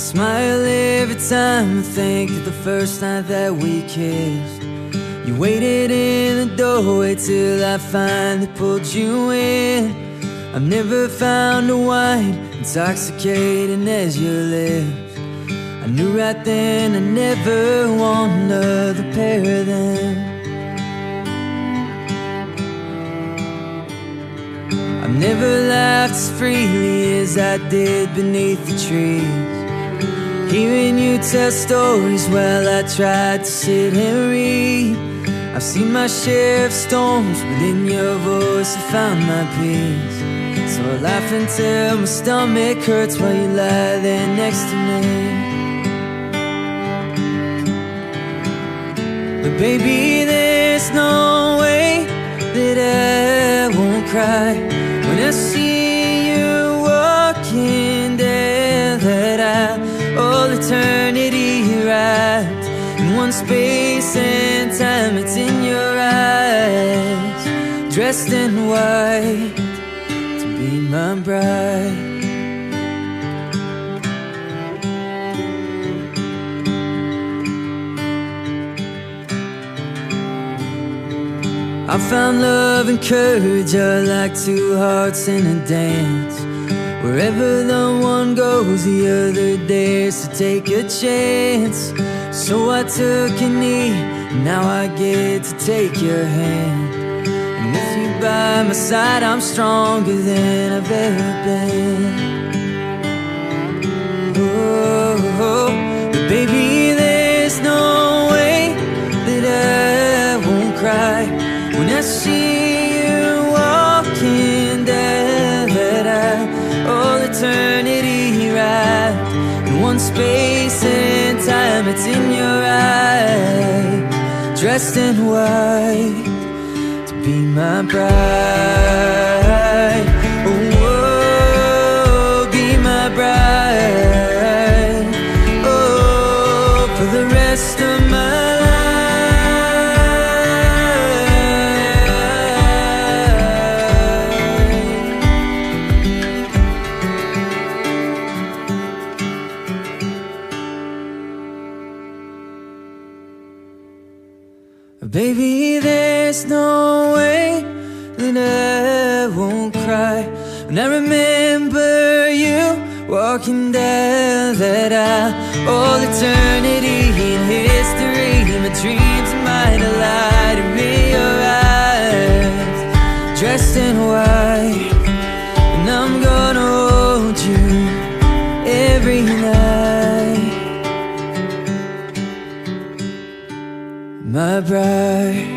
smile every time I think of the first night that we kissed. You waited in the doorway till I finally pulled you in. I've never found a wine intoxicating as your lips. I knew right then I never want another pair of them. I've never laughed as freely as I did beneath the trees, hearing you tell stories while I tried to sit and read. I've seen my share of storms, but in your voice I found my peace. So I laugh until my stomach hurts while you lie there next to me. But baby, there's no way that I won't cry when I see you walking down that aisle. All eternity wrapped in one space and time. It's in your eyes, dressed in white, to be my bride. I found love and courage are like two hearts in a dance. Wherever the one goes, the other dares to take a chance. So I took a knee, and now I get to take your hand. And with you by my side, I'm stronger than I've ever been. Oh, but baby, there's no way that I won't cry when I see you walking down that aisle. All eternity wrapped in one space and time. It's in your eyes, dressed in white, to be my bride. Oh, be my bride. Oh, for the rest of my life. Baby, there's no way that I won't cry when I remember you walking down that aisle. All eternity and history, my dreams might lie to me. Your eyes, dressed in white, and I'm gonna hold you every night, my bride.